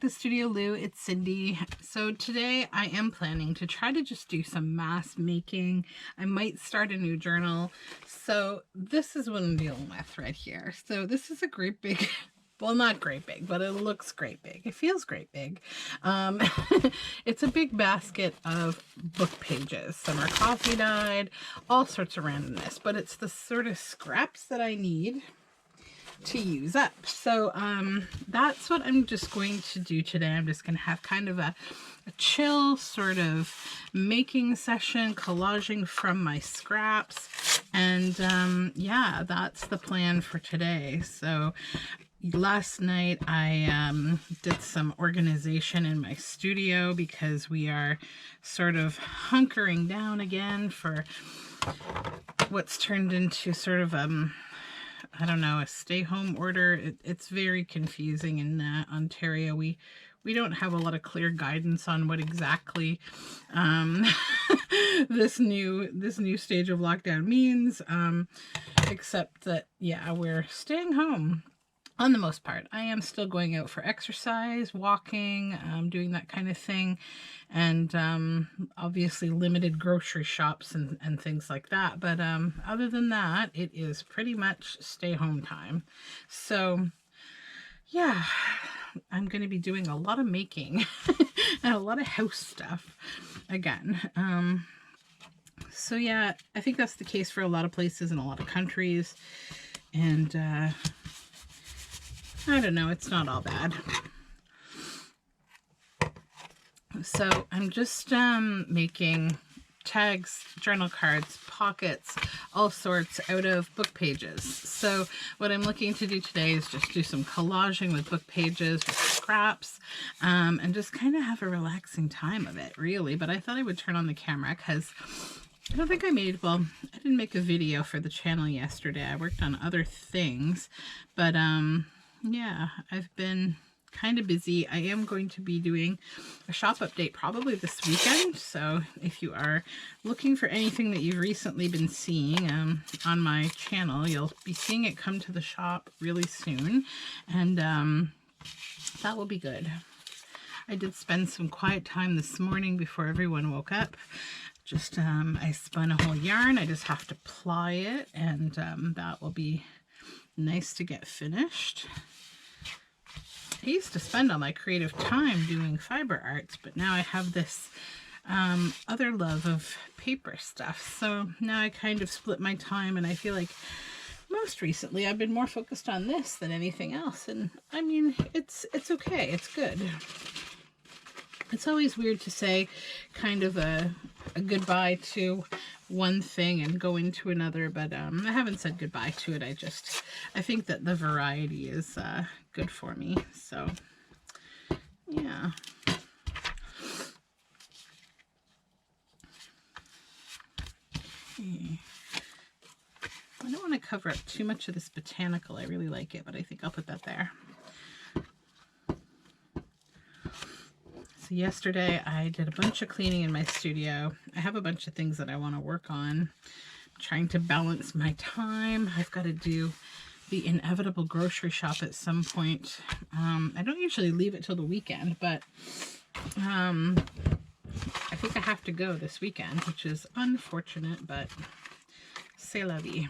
to Studioloo. It's Cindy. So today I am planning to try to just do some mass making. I might start a new journal. So this is what I'm dealing with right here. So this is a great big, well, not great big, but it looks great big. It feels great big. It's a big basket of book pages. Some are coffee dyed, all sorts of randomness, but it's the sort of scraps that I need to use up. So that's what I'm just going to do today. I'm just going to have kind of a chill sort of making session, collaging from my scraps, and yeah, that's the plan for today. So last night I did some organization in my studio because we are sort of hunkering down again for what's turned into sort of I don't know, a stay-home order. It's very confusing in Ontario. We don't have a lot of clear guidance on what exactly this new stage of lockdown means, except that, yeah, we're staying home on the most part. I am still going out for exercise, walking, doing that kind of thing, and obviously limited grocery shops and things like that. But other than that, it is pretty much stay home time. So yeah, I'm going to be doing a lot of making and a lot of house stuff again. So yeah, I think that's the case for a lot of places in a lot of countries. And I don't know, it's not all bad. So I'm just making tags, journal cards, pockets, all sorts out of book pages. So what I'm looking to do today is just do some collaging with book pages, with scraps, and just kind of have a relaxing time of it, really. But I thought I would turn on the camera because I don't think I didn't make a video for the channel yesterday. I worked on other things, but yeah, I've been kind of busy. I am going to be doing a shop update probably this weekend. So if you are looking for anything that you've recently been seeing on my channel, you'll be seeing it come to the shop really soon. And that will be good. I did spend some quiet time this morning before everyone woke up. Just I spun a whole yarn. I just have to ply it, and that will be nice to get finished. I used to spend all my creative time doing fiber arts, but now I have this other love of paper stuff. So now I kind of split my time, and I feel like most recently I've been more focused on this than anything else. And I mean, it's okay. It's good. It's always weird to say kind of a goodbye to one thing and go into another, but I haven't said goodbye to it. I think that the variety is good for me. So yeah. Okay. I don't want to cover up too much of this botanical. I really like it, but I think I'll put that there. So yesterday I did a bunch of cleaning in my studio. I have a bunch of things that I want to work on. I'm trying to balance my time. I've got to do the inevitable grocery shop at some point. I don't usually leave it till the weekend, but I think I have to go this weekend, which is unfortunate, but c'est la vie.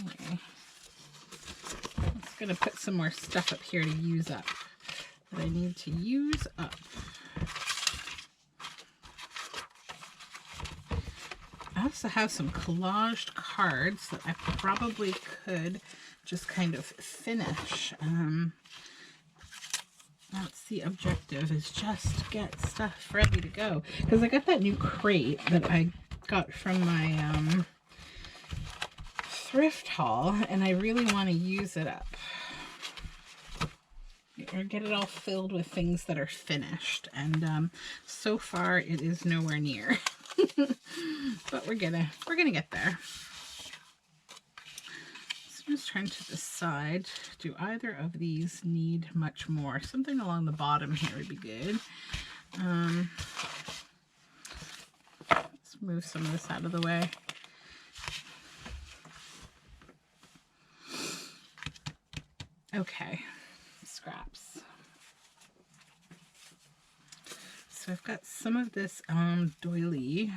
Okay. I'm just going to put some more stuff up here to use up that I need to use up. I also have some collaged cards that I probably could just kind of finish. That's the objective, is just get stuff ready to go. Because I got that new crate that I got from my thrift haul, and I really want to use it up. Or get it all filled with things that are finished. And so far it is nowhere near. But we're gonna get there. So I'm just trying to decide, do either of these need much more? Something along the bottom here would be good. This move some of this out of the way. Okay, scraps. So I've got some of this doily.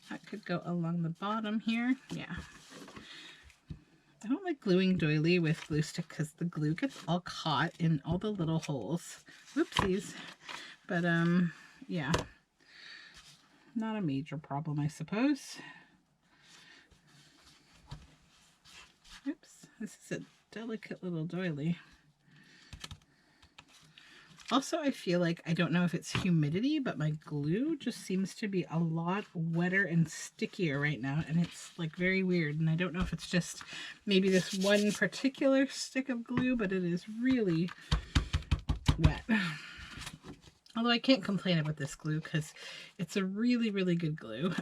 That could go along the bottom here. Yeah. I don't like gluing doily with glue stick because the glue gets all caught in all the little holes. Whoopsies. But yeah. Not a major problem, I suppose. Oops, this is a delicate little doily. Also, I feel like, I don't know if it's humidity, but my glue just seems to be a lot wetter and stickier right now, and it's like very weird, and I don't know if it's just maybe this one particular stick of glue, but it is really wet. Although I can't complain about this glue because it's a really, really good glue.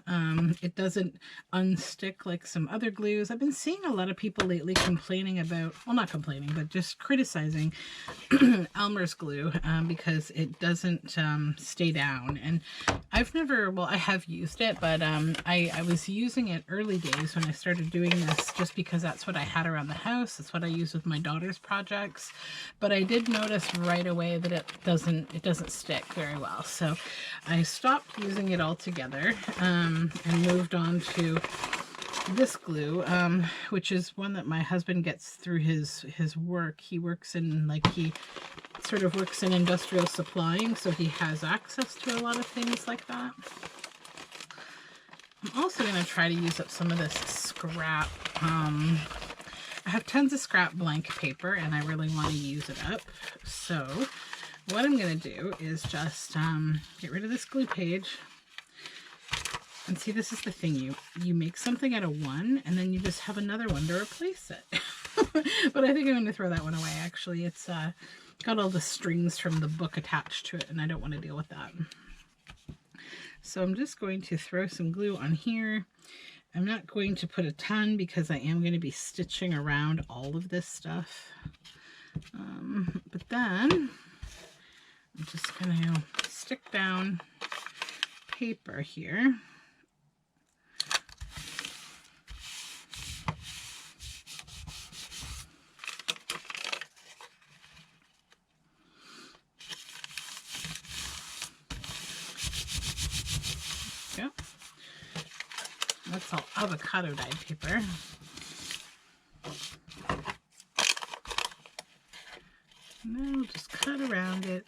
It doesn't unstick like some other glues. I've been seeing a lot of people lately complaining about, well, not complaining, but just criticizing Elmer's glue because it doesn't stay down. And I've never, well, I have used it, but I was using it early days when I started doing this just because that's what I had around the house. That's what I use with my daughter's projects. But I did notice right away that it doesn't stick very well. So I stopped using it altogether and moved on to this glue, which is one that my husband gets through his work. He works in, like, he sort of works in industrial supplying, so he has access to a lot of things like that. I'm also going to try to use up some of this scrap. I have tons of scrap blank paper and I really want to use it up. So what I'm going to do is just get rid of this glue page. And see, this is the thing. You make something out of one and then you just have another one to replace it. But I think I'm going to throw that one away, actually. It's got all the strings from the book attached to it and I don't want to deal with that. So I'm just going to throw some glue on here. I'm not going to put a ton because I am going to be stitching around all of this stuff. But then I'm just going to stick down paper here. Yep. That's all avocado dyed paper. Now we'll just cut around it.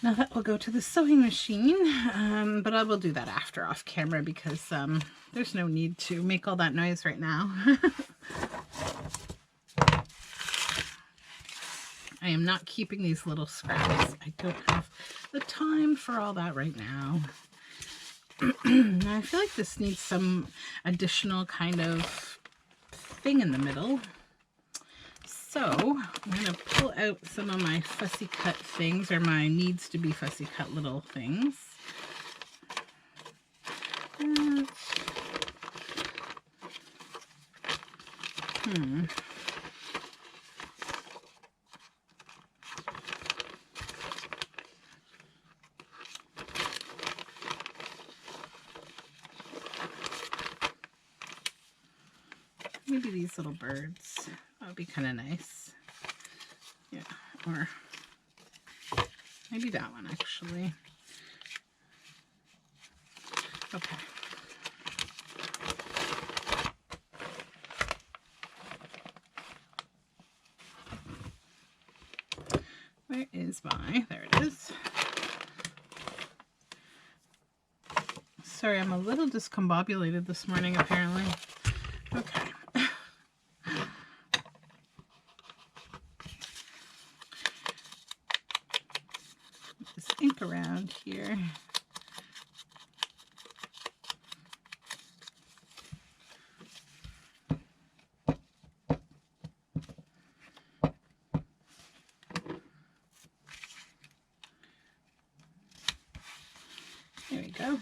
Now that will go to the sewing machine, but I will do that after off camera because there's no need to make all that noise right now. I am not keeping these little scraps. I don't have the time for all that right now. I feel like this needs some additional kind of thing in the middle. So I'm going to pull out some of my fussy cut things, or my needs to be fussy cut little things. Maybe these little birds. That would be kind of nice. Yeah, or maybe that one actually. Okay. Where is my, there it is. Sorry, I'm a little discombobulated this morning apparently. Okay. This ink around here. go.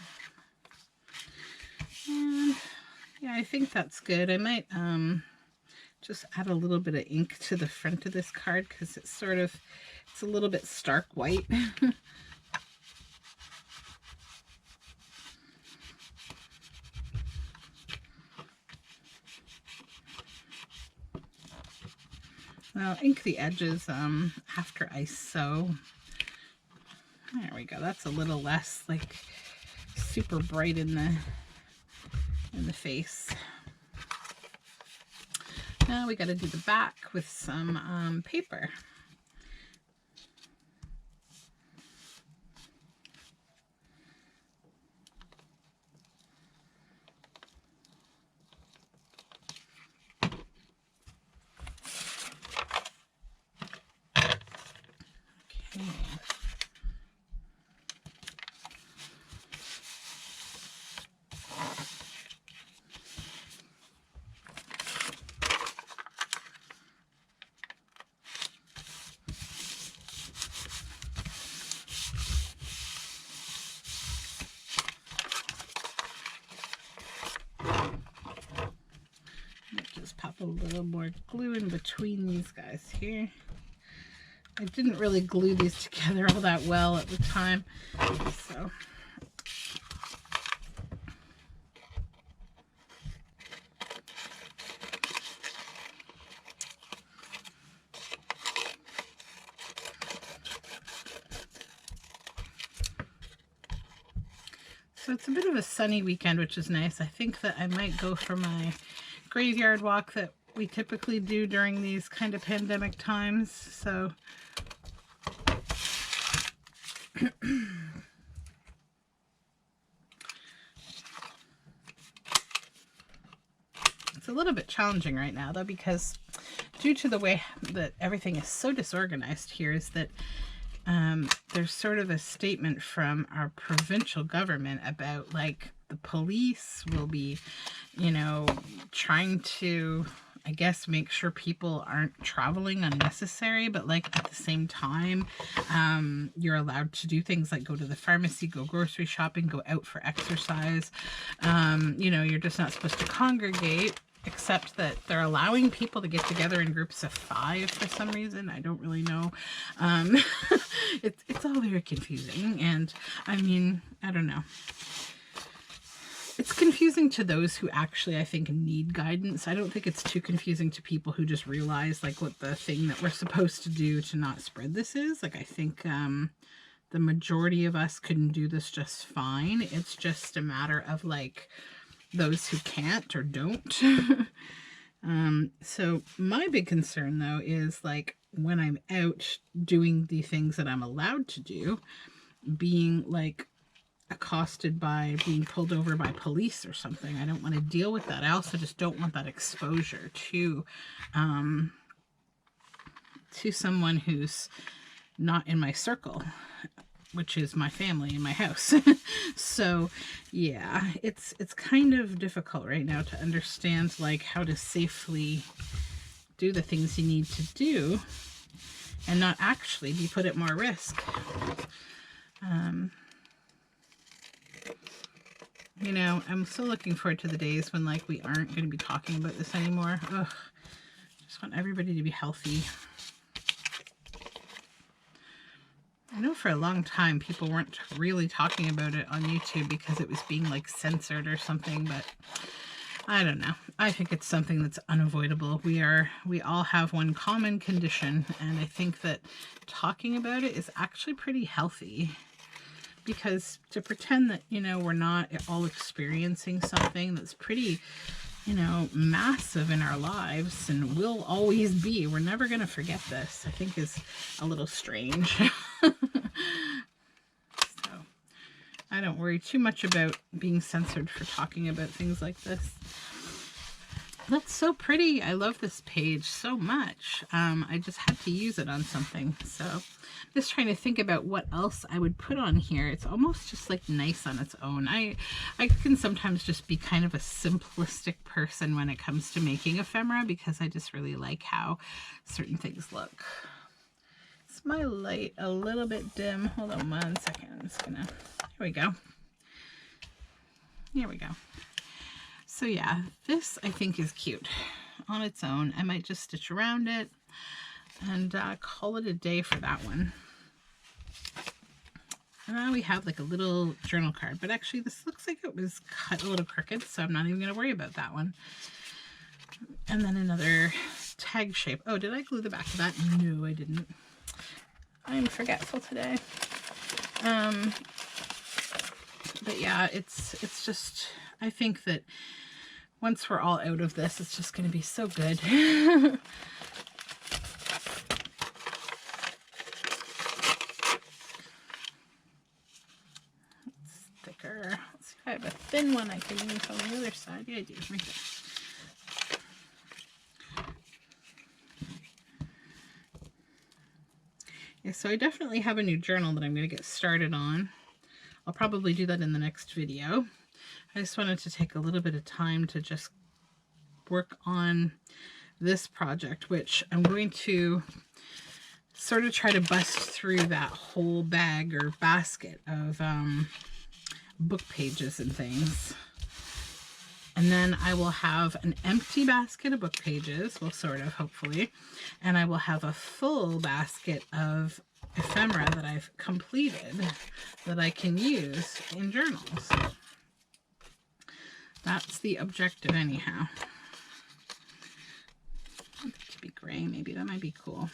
And yeah, I think that's good. I might just add a little bit of ink to the front of this card because it's sort of, it's a little bit stark white. I'll ink the edges after I sew. There we go. That's a little less like super bright in the face. Now we got to do the back with some paper. Okay. Just pop a little more glue in between these guys here. I didn't really glue these together all that well at the time, so. So it's a bit of a sunny weekend, which is nice. I think that I might go for my graveyard walk that we typically do during these kind of pandemic times. So it's a little bit challenging right now though, because due to the way that everything is so disorganized here, is that there's sort of a statement from our provincial government about like the police will be, you know, trying to, I guess, make sure people aren't traveling unnecessary, but like at the same time, you're allowed to do things like go to the pharmacy, go grocery shopping, go out for exercise. You know, you're just not supposed to congregate, except that they're allowing people to get together in groups of 5 for some reason. I don't really know. It's all very confusing, and I mean, I don't know. It's confusing to those who actually, I think, need guidance. I don't think it's too confusing to people who just realize like what the thing that we're supposed to do to not spread this is. Like, I think the majority of us can do this just fine. It's just a matter of like those who can't or don't. So my big concern though is like when I'm out doing the things that I'm allowed to do, being like accosted by being pulled over by police or something. I don't want to deal with that. I also just don't want that exposure to someone who's not in my circle, which is my family and my house. So yeah, it's kind of difficult right now to understand like how to safely do the things you need to do and not actually be put at more risk. You know, I'm so looking forward to the days when like we aren't going to be talking about this anymore. Ugh, just want everybody to be healthy. I know for a long time people weren't really talking about it on YouTube because it was being like censored or something, but I don't know. I think it's something that's unavoidable. We all have one common condition, and I think that talking about it is actually pretty healthy, because to pretend that, you know, we're not all experiencing something that's pretty, you know, massive in our lives and will always be, we're never going to forget this, I think is a little strange. So I don't worry too much about being censored for talking about things like this. That's so pretty. I love this page so much. I just had to use it on something. So just trying to think about what else I would put on here. It's almost just like nice on its own. I can sometimes just be kind of a simplistic person when it comes to making ephemera, because I just really like how certain things look. My light a little bit dim. Hold on one second. I'm just gonna, here we go. Here we go. So yeah, this I think is cute on its own. I might just stitch around it and call it a day for that one. And now we have like a little journal card, but actually this looks like it was cut a little crooked, so I'm not even going to worry about that one. And then another tag shape. Oh, did I glue the back of that? No, I didn't. I'm forgetful today. But yeah, it's just, I think that once we're all out of this, it's just going to be so good. Thicker. Let's see if I have a thin one I can use on the other side. Yeah, I do. Right there. Yeah, so I definitely have a new journal that I'm going to get started on. I'll probably do that in the next video. I just wanted to take a little bit of time to just work on this project, which I'm going to sort of try to bust through that whole bag or basket of book pages and things. And then I will have an empty basket of book pages, well, sort of, hopefully. And I will have a full basket of ephemera that I've completed that I can use in journals. That's the objective anyhow. I want it to be gray, maybe that might be cool.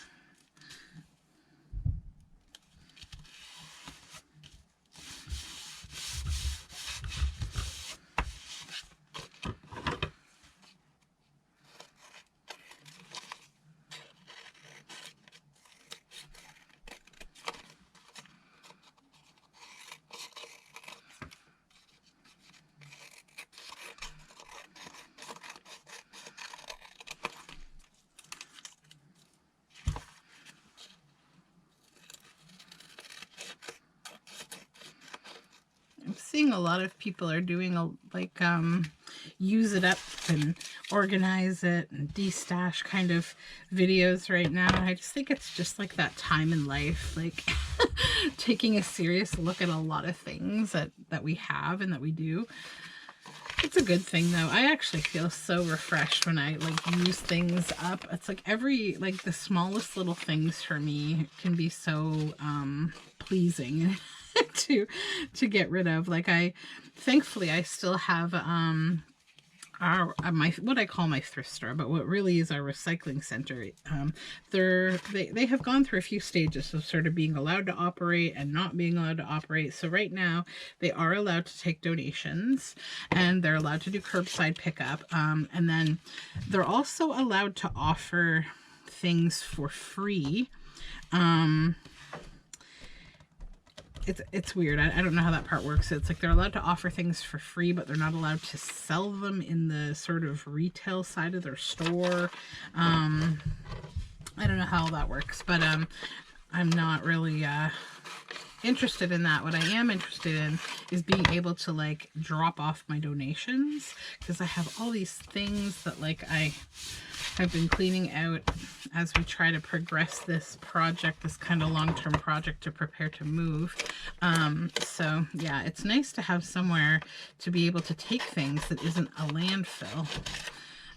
Seeing a lot of people are doing like use it up and organize it and de-stash kind of videos right now. I just think it's just like that time in life, like taking a serious look at a lot of things that we have and that we do. It's a good thing though. I actually feel so refreshed when I like use things up. It's like the smallest little things for me can be so pleasing to get rid of. Like thankfully I still have what I call my thrift store, but what really is our recycling center. They have gone through a few stages of sort of being allowed to operate and not being allowed to operate. So right now they are allowed to take donations and they're allowed to do curbside pickup. And then they're also allowed to offer things for free. It's weird. I don't know how that part works. It's like they're allowed to offer things for free, but they're not allowed to sell them in the sort of retail side of their store. I don't know how that works, but I'm not really interested in that. What I am interested in is being able to like drop off my donations, because I have all these things that like I have been cleaning out as we try to progress this project, this kind of long-term project to prepare to move. So yeah, it's nice to have somewhere to be able to take things that isn't a landfill.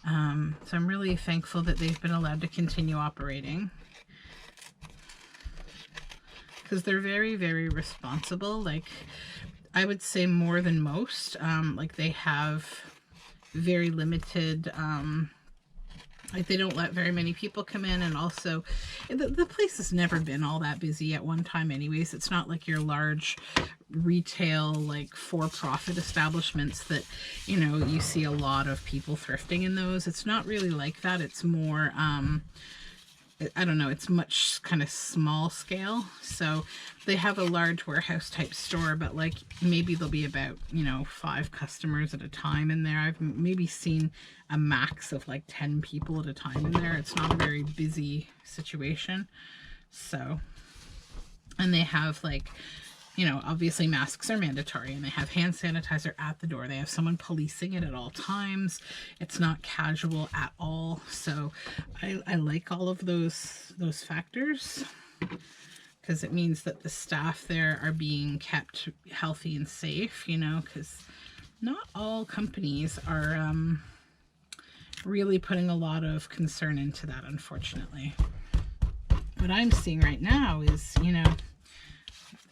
So I'm really thankful that they've been allowed to continue operating, because they're very, very responsible. Like I would say more than most. Like they have very limited like they don't let very many people come in, and also the place has never been all that busy at one time anyways. It's not like your large retail like for-profit establishments that, you know, you see a lot of people thrifting in those. It's not really like that. It's more I don't know, it's much kind of small scale. So they have a large warehouse type store, but like maybe there'll be about, you know, 5 customers at a time in there. I've maybe seen a max of like 10 people at a time in there. It's not a very busy situation. So, and they have like, you know, obviously masks are mandatory, and they have hand sanitizer at the door. They have someone policing it at all times. It's not casual at all. So I like all of those factors, because it means that the staff there are being kept healthy and safe, you know, because not all companies are really putting a lot of concern into that, unfortunately. What I'm seeing right now is, you know,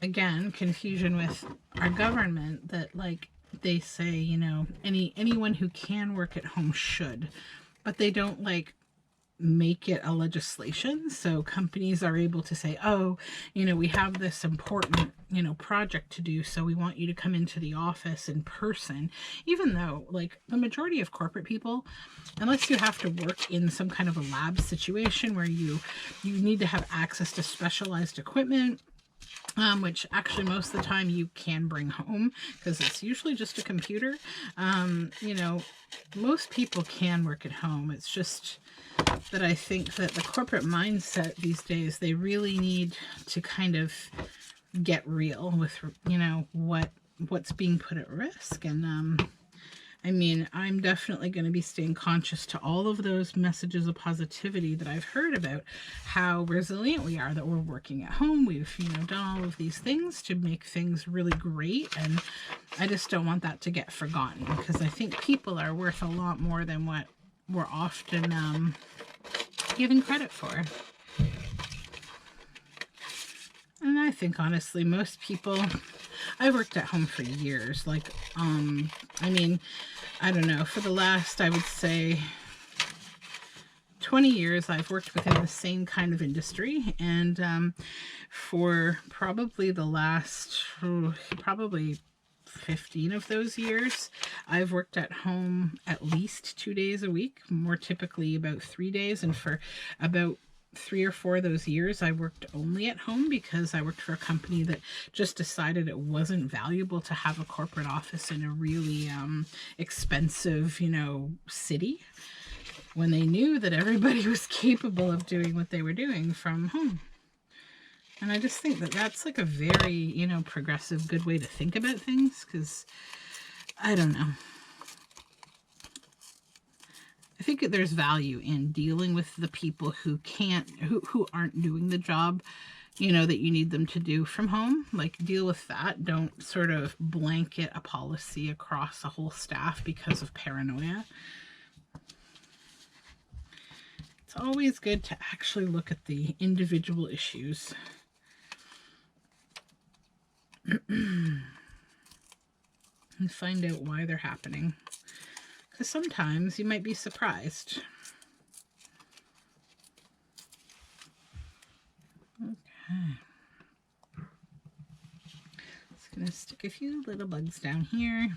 again, confusion with our government that, like, they say, you know, anyone who can work at home should, but they don't, like, make it a legislation. So companies are able to say, oh, you know, we have this important, you know, project to do, so we want you to come into the office in person, even though, like, the majority of corporate people, unless you have to work in some kind of a lab situation where you need to have access to specialized equipment, which actually most of the time you can bring home because it's usually just a computer. You know, most people can work at home. It's just that I think that the corporate mindset these days, they really need to kind of get real with, you know, what's being put at risk. And I mean, I'm definitely going to be staying conscious to all of those messages of positivity that I've heard about how resilient we are, that we're working at home. We've, you know, done all of these things to make things really great. And I just don't want that to get forgotten, because I think people are worth a lot more than what we're often given credit for. And I think, honestly, most people, I've worked at home for years. Like, I mean, I don't know, for the last, I would say, 20 years, I've worked within the same kind of industry. And for probably the last, probably 15 of those years, I've worked at home at least 2 days a week, more typically about 3 days. And for about 3 or 4 of those years, I worked only at home because I worked for a company that just decided it wasn't valuable to have a corporate office in a really expensive, you know, city, when they knew that everybody was capable of doing what they were doing from home. And I just think that that's like a very, you know, progressive, good way to think about things, because I don't know. I think that there's value in dealing with the people who can't, who aren't doing the job, you know, that you need them to do from home. Like, deal with that. Don't sort of blanket a policy across a whole staff because of paranoia. It's always good to actually look at the individual issues. And find out why they're happening. Because sometimes you might be surprised. Okay. Just going to stick a few little bugs down here.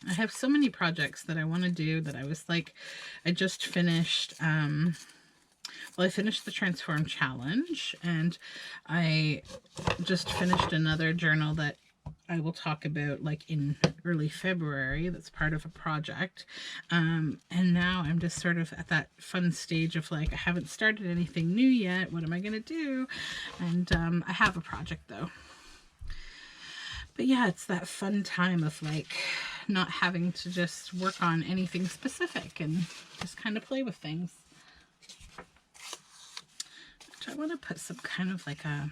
I have so many projects that I want to do that I was like, I just finished, well, I finished the Transform Challenge, and I just finished another journal that I will talk about like in early February. That's part of a project. And now I'm just sort of at that fun stage of like, I haven't started anything new yet. What am I going to do? And I have a project though. But yeah, it's that fun time of like not having to just work on anything specific and just kind of play with things. I want to put some kind of like a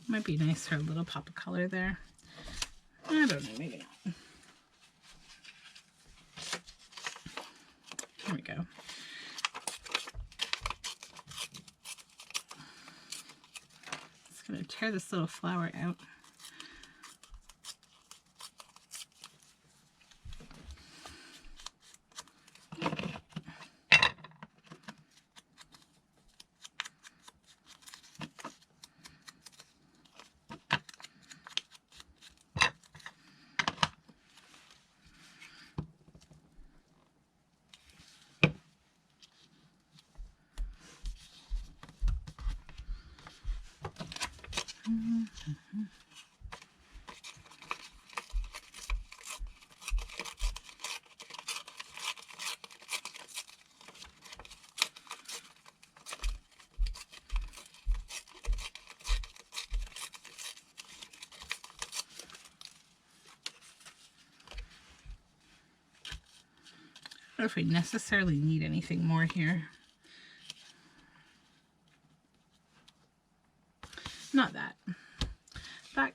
might be nice for a little pop of color there. I don't know, maybe not. Here we go. Just gonna tear this little flower out. I don't know if we necessarily need anything more here.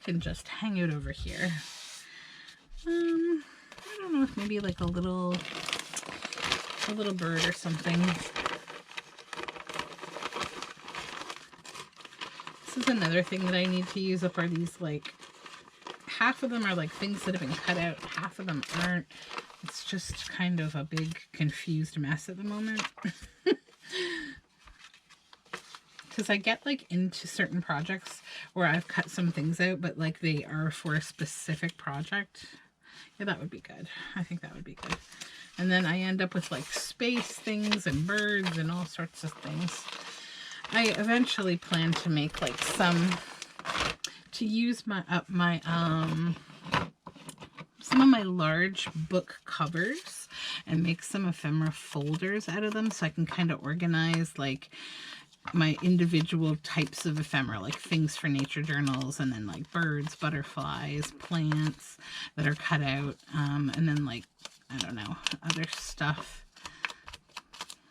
can just hang out over here. I don't know if maybe like a little bird or something. This is another thing that I need to use up, are these, like, half of them are like things that have been cut out, half of them aren't. It's just kind of a big confused mess at the moment. Because I get like into certain projects where I've cut some things out, but like they are for a specific project. Yeah, that would be good. I think that would be good. And then I end up with like space things and birds and all sorts of things. I eventually plan to make like some, to use my some of my large book covers and make some ephemera folders out of them, so I can kind of organize like my individual types of ephemera, like things for nature journals, and then like birds, butterflies, plants that are cut out, and then like, I don't know, other stuff.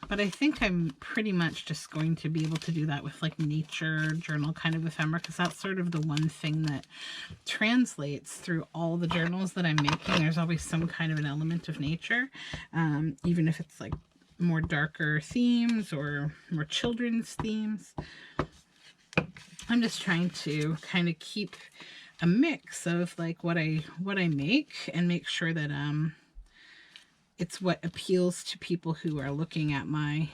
But I think I'm pretty much just going to be able to do that with like nature journal kind of ephemera, because that's sort of the one thing that translates through all the journals that I'm making. There's always some kind of an element of nature, even if it's like more darker themes or more children's themes. I'm just trying to kind of keep a mix of like what I make, and make sure that it's what appeals to people who are looking at my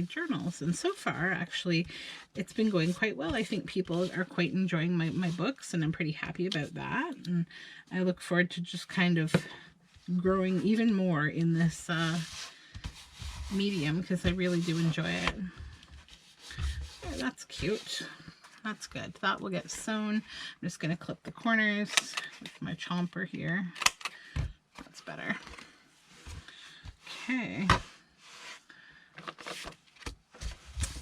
journals. And so far, actually, it's been going quite well. I think people are quite enjoying my books, and I'm pretty happy about that. And I look forward to just kind of growing even more in this medium, because I really do enjoy it. Oh, that's cute. That's good. That will get sewn. I'm just going to clip the corners with my chomper here. That's better. Okay.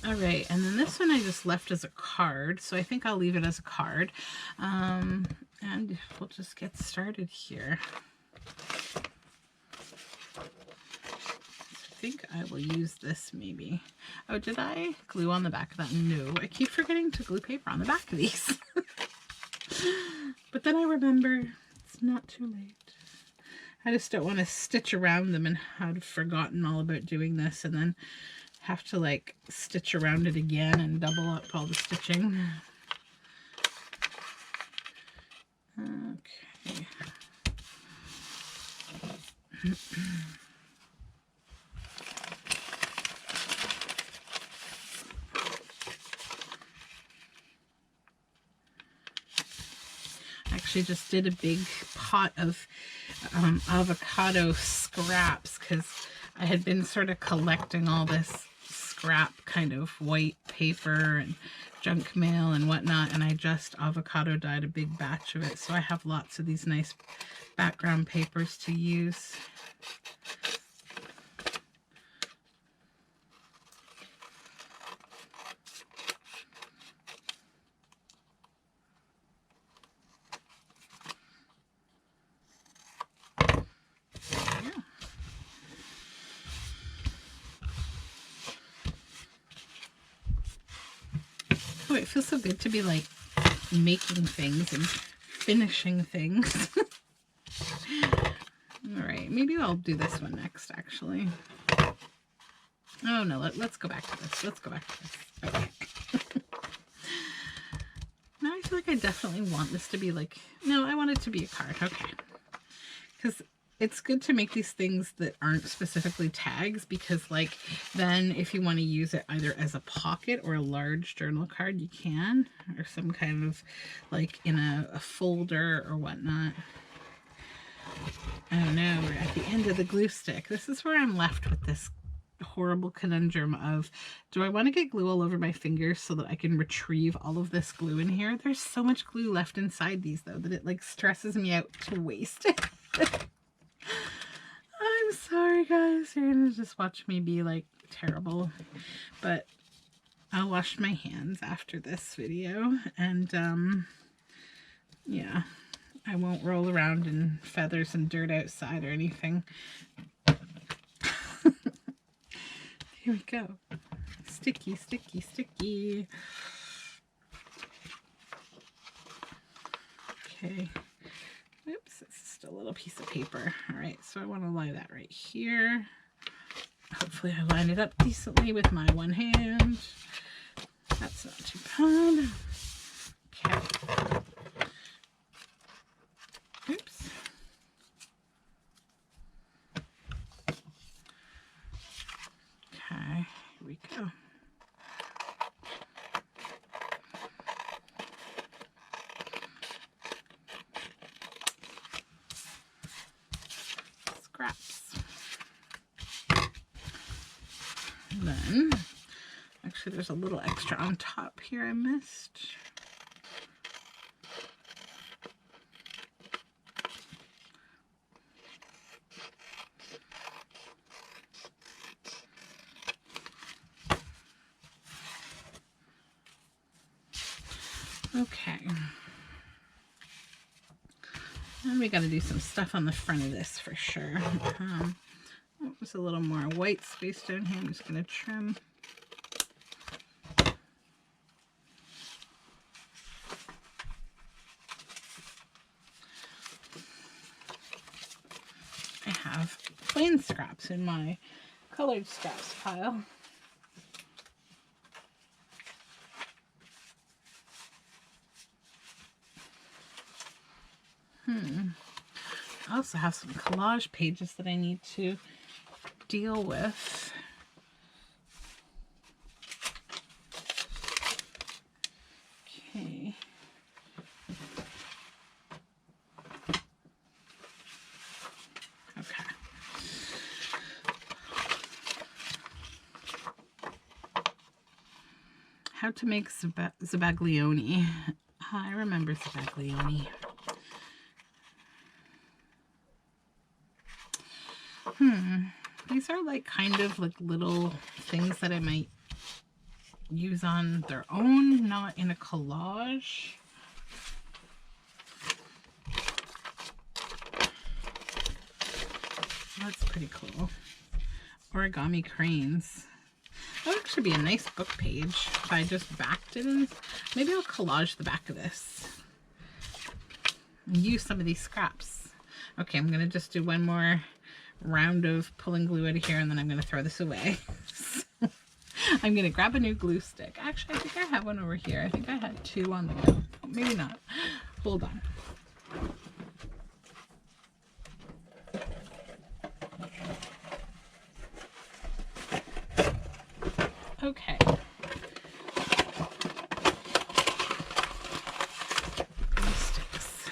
All right, and then this one I just left as a card, so I think I'll leave it as a card. And we'll just get started here. I think I will use this maybe. Oh, did I glue on the back of that? No, I keep forgetting to glue paper on the back of these. But then I remember it's not too late. I just don't want to stitch around them, and I'd forgotten all about doing this and then have to like stitch around it again and double up all the stitching. Okay. Actually just did a big pot of avocado scraps, because I had been sort of collecting all this scrap kind of white paper and junk mail and whatnot, and I just avocado dyed a big batch of it, so I have lots of these nice background papers to use. Oh, it feels so good to be like making things and finishing things. All right, maybe I'll do this one next, actually. Oh no, let's go back to this. Let's go back to this. Okay. Now I feel like I definitely want this to be like, no, I want it to be a card. Okay. Because it's good to make these things that aren't specifically tags, because like then if you want to use it either as a pocket or a large journal card, you can, or some kind of like in a folder or whatnot. Oh no, we're at the end of the glue stick. This is where I'm left with this horrible conundrum of, do I want to get glue all over my fingers so that I can retrieve all of this glue in here? There's so much glue left inside these though that it like stresses me out to waste it. I'm sorry guys, you're gonna just watch me be like terrible, but I'll wash my hands after this video, and yeah, I won't roll around in feathers and dirt outside or anything. Here we go. Sticky, sticky, sticky. Okay. Oops, it's just a little piece of paper. All right, so I want to lie that right here. Hopefully I lined it up decently with my one hand. That's not too bad. Okay. Oops. Okay, here we go. Scraps. And then, actually there's a little extra on top here I missed. Okay. And we got to do some stuff on the front of this for sure. There's a little more white space down here. I'm just going to trim. I have plain scraps in my colored scraps pile. I also have some collage pages that I need to deal with. Okay. Okay. How to make zabaglione. I remember zabaglione. These are like kind of like little things that I might use on their own, not in a collage. That's pretty cool. Origami cranes. That would actually be a nice book page if I just backed it in. Maybe I'll collage the back of this and use some of these scraps. Okay, I'm going to just do one more round of pulling glue out of here and then I'm going to throw this away. So, I'm going to grab a new glue stick. Actually, I think I have one over here. I think I had two on the go. Maybe not. Hold on. Okay. Glue sticks.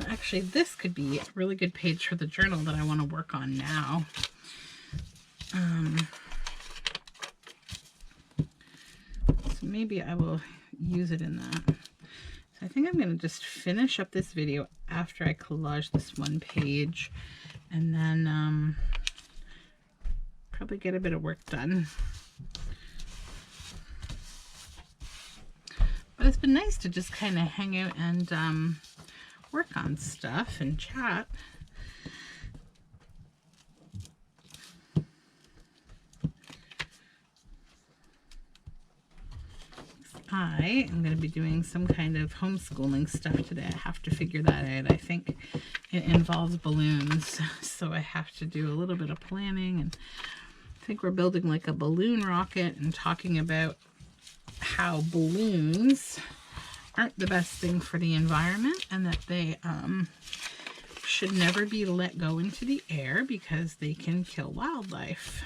Actually, this could be a really good page for the journal that I want to work on now. So maybe I will use it in that. So I think I'm going to just finish up this video after I collage this one page and then probably get a bit of work done. But it's been nice to just kind of hang out and work on stuff and chat. I am going to be doing some kind of homeschooling stuff today. I have to figure that out. I think it involves balloons, so I have to do a little bit of planning, and I think we're building like a balloon rocket and talking about how balloons aren't the best thing for the environment and that they should never be let go into the air because they can kill wildlife.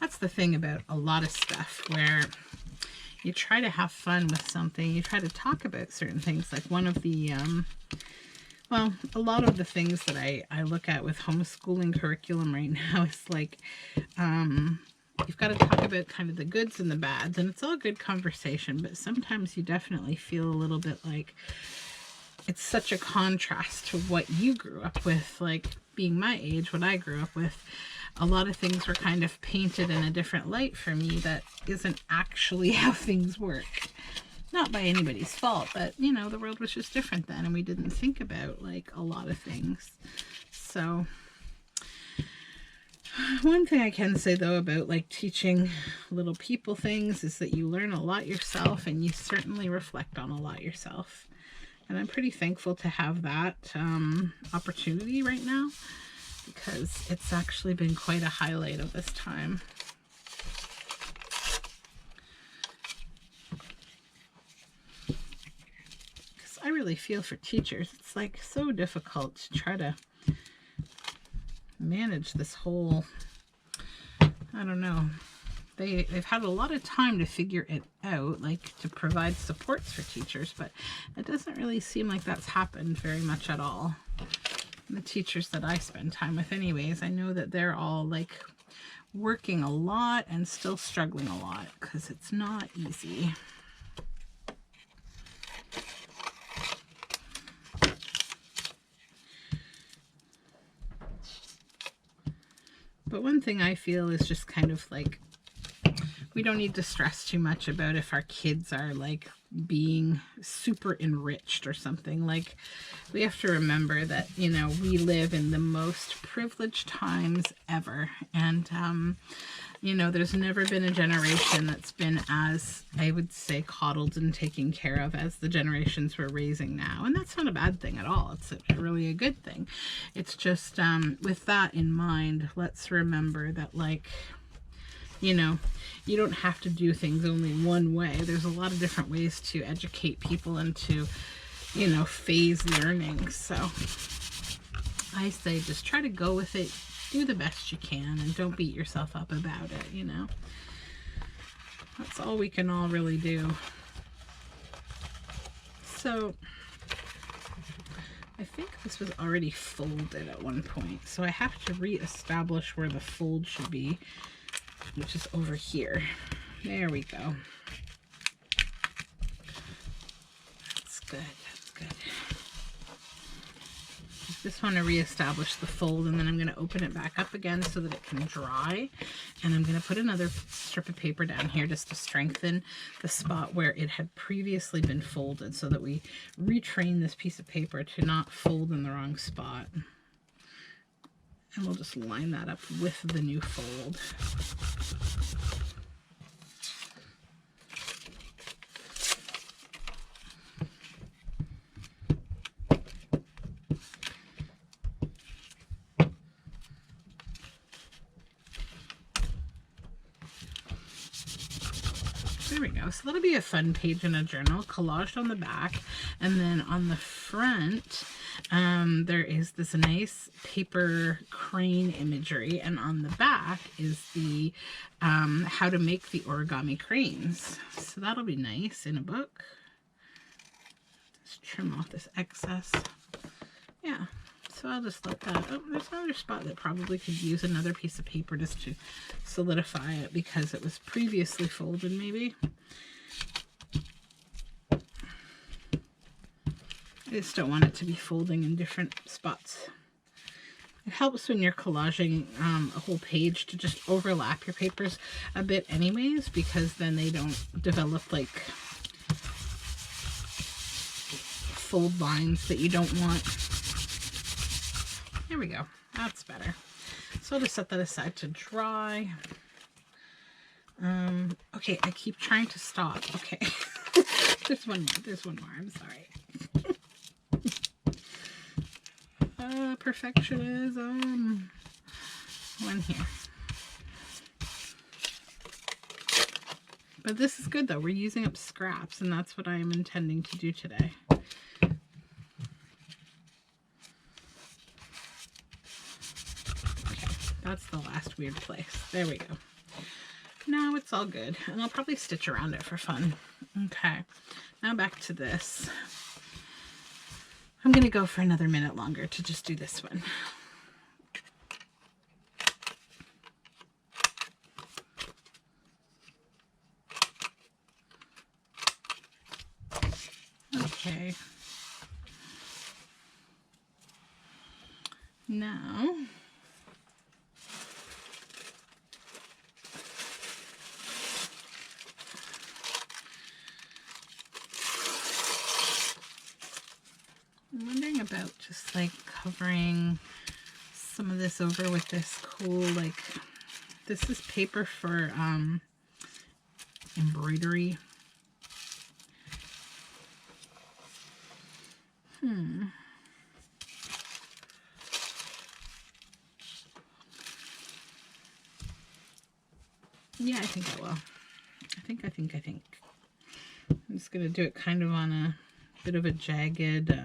That's the thing about a lot of stuff where you try to have fun with something, you try to talk about certain things. Like one of the, well, a lot of the things that I look at with homeschooling curriculum right now is like, you've got to talk about kind of the goods and the bads, and it's all good conversation, but sometimes you definitely feel a little bit like it's such a contrast to what you grew up with. Like, being my age, what I grew up with, a lot of things were kind of painted in a different light for me that isn't actually how things work. Not by anybody's fault, but, you know, the world was just different then, and we didn't think about, like, a lot of things. So, one thing I can say, though, about, like, teaching little people things is that you learn a lot yourself, and you certainly reflect on a lot yourself. And I'm pretty thankful to have that opportunity right now, because it's actually been quite a highlight of this time. I really feel for teachers. It's like so difficult to try to manage this whole, I don't know. They've had a lot of time to figure it out, like to provide supports for teachers, but it doesn't really seem like that's happened very much at all. The teachers that I spend time with anyways, I know that they're all like working a lot and still struggling a lot because it's not easy. But one thing I feel is just kind of like, we don't need to stress too much about if our kids are like being super enriched or something. Like, we have to remember that, you know, we live in the most privileged times ever. And, you know, there's never been a generation that's been as, I would say, coddled and taken care of as the generations we're raising now. And that's not a bad thing at all. It's really a good thing. It's just, with that in mind, let's remember that, like, you know, you don't have to do things only one way. There's a lot of different ways to educate people and to, you know, phase learning. So I say just try to go with it. Do the best you can and don't beat yourself up about it, you know. That's all we can all really do. So I think this was already folded at one point. So I have to re-establish where the fold should be, which is over here. There we go. That's good. That's good. I just want to reestablish the fold, and then I'm going to open it back up again so that it can dry. And I'm going to put another strip of paper down here just to strengthen the spot where it had previously been folded, so that we retrain this piece of paper to not fold in the wrong spot. And we'll just line that up with the new fold. There we go. So that'll be a fun page in a journal, collaged on the back. And then on the front, there is this nice paper crane imagery. And on the back is the how to make the origami cranes. So that'll be nice in a book. Just trim off this excess. Yeah. So I'll just let that, oh, there's another spot that probably could use another piece of paper just to solidify it because it was previously folded maybe. I just don't want it to be folding in different spots. It helps when you're collaging a whole page to just overlap your papers a bit anyways, because then they don't develop like fold lines that you don't want. There we go. That's better. So I'll just set that aside to dry. Okay, I keep trying to stop. Okay. There's one more. There's one more. I'm sorry. Perfectionism. One here. But this is good though. We're using up scraps, and that's what I am intending to do today. That's the last weird place. There we go. Now it's all good. And I'll probably stitch around it for fun. Okay. Now back to this. I'm going to go for another minute longer to just do this one. Okay. Now, I'm wondering about just like covering some of this over with this cool, like, this is paper for embroidery. Yeah, I think I will. I think. I'm just going to do it kind of on a bit of a jagged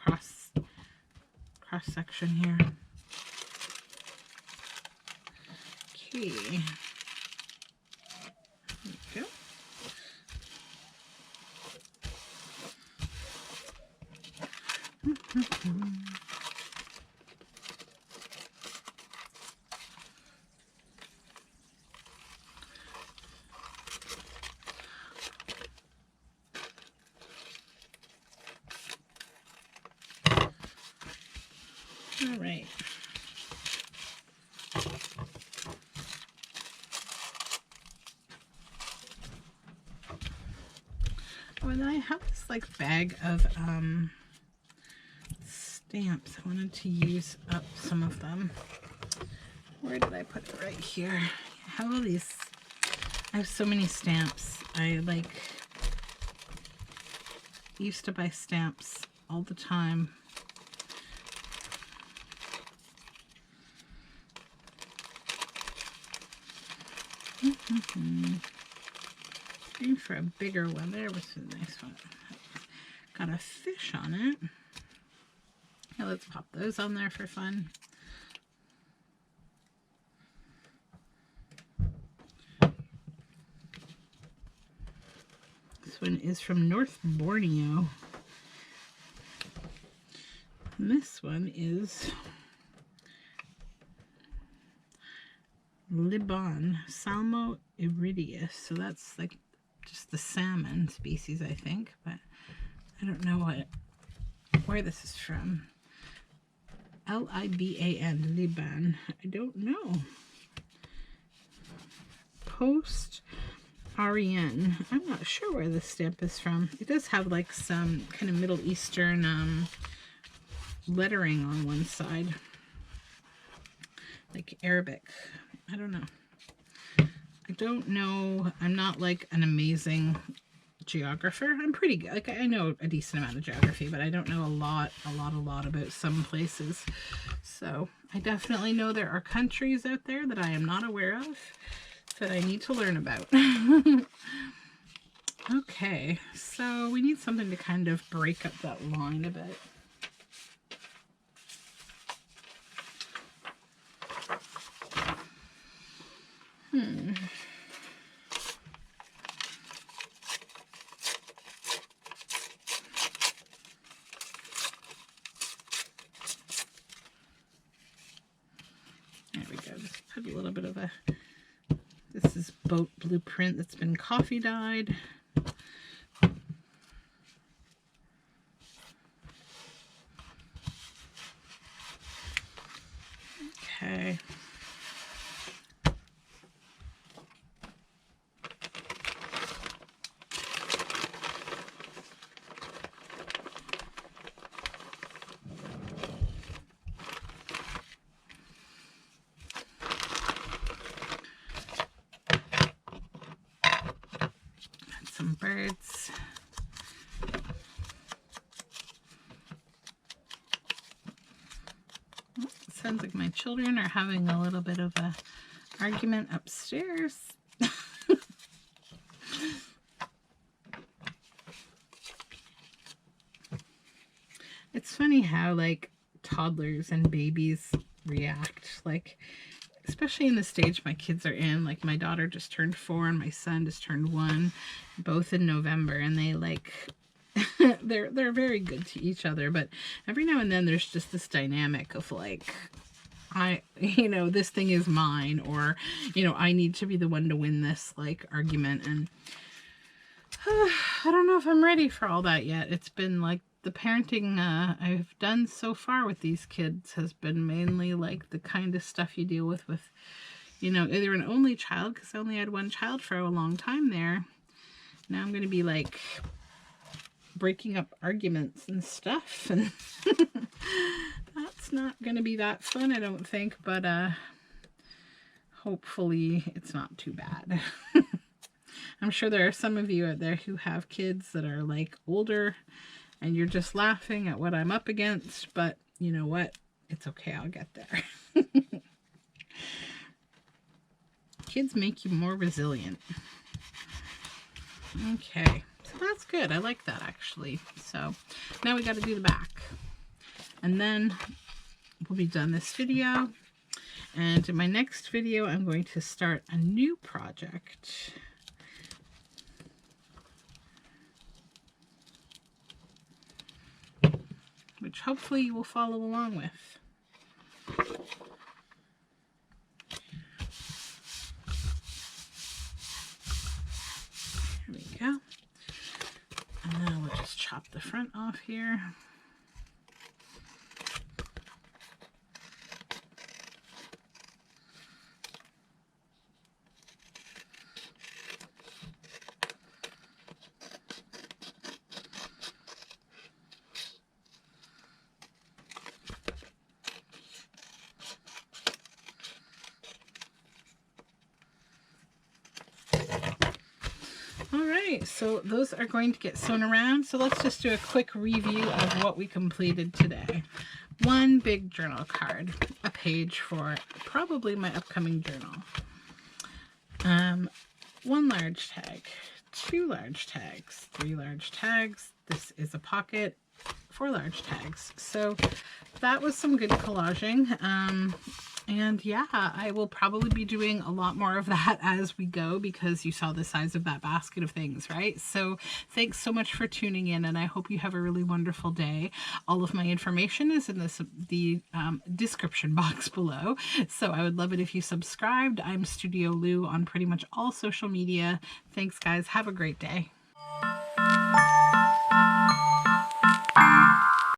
cross section here. Okay. There we go. All right. Oh, and then I have this like bag of stamps. I wanted to use up some of them. Where did I put it? Right here. I have all these. I have so many stamps. I like used to buy stamps all the time. Looking for a bigger one. There was a nice one. Got a fish on it. Now let's pop those on there for fun. This one is from North Borneo. And this one is Libon, Salmo irideus. So that's like just the salmon species, I think, but I don't know where this is from. Liban, Liban. I don't know. Post Ariane. I'm not sure where this stamp is from. It does have like some kind of Middle Eastern lettering on one side, like Arabic. I don't know. I don't know. I'm not like an amazing geographer. I'm pretty good. Like, I know a decent amount of geography, but I don't know a lot about some places. So I definitely know there are countries out there that I am not aware of that I need to learn about. Okay, so we need something to kind of break up that line a bit. There we go. Just put a little bit of a, this is boat blueprint that's been coffee dyed. Okay. Some birds. Oh, it sounds like my children are having a little bit of a argument upstairs. It's funny how like toddlers and babies react, like especially in the stage my kids are in. Like my daughter just turned 4 and my son just turned 1, both in November, and they like they're very good to each other, but every now and then there's just this dynamic of like, this thing is mine, or I need to be the one to win this like argument. And I don't know if I'm ready for all that yet. It's been like the parenting I've done so far with these kids has been mainly like the kind of stuff you deal with, you know, either an only child, because I only had one child for a long time there. Now I'm going to be like breaking up arguments and stuff, and that's not going to be that fun, I don't think, but hopefully it's not too bad. I'm sure there are some of you out there who have kids that are like older and you're just laughing at what I'm up against, but you know what? It's okay, I'll get there. Kids make you more resilient. Okay, so that's good. I like that actually. So now we got to do the back. And then we'll be done this video. And in my next video, I'm going to start a new project. Which hopefully you will follow along with. Here we go. And then we'll just chop the front off here. Alright, so those are going to get sewn around. So let's just do a quick review of what we completed today. One big journal card, a page for probably my upcoming journal. One large tag, 2 large tags, 3 large tags. This is a pocket, 4 large tags. So that was some good collaging. And yeah, I will probably be doing a lot more of that as we go, because you saw the size of that basket of things, right? So thanks so much for tuning in, and I hope you have a really wonderful day. All of my information is in the description box below. So I would love it if you subscribed. I'm Studioloo on pretty much all social media. Thanks guys. Have a great day.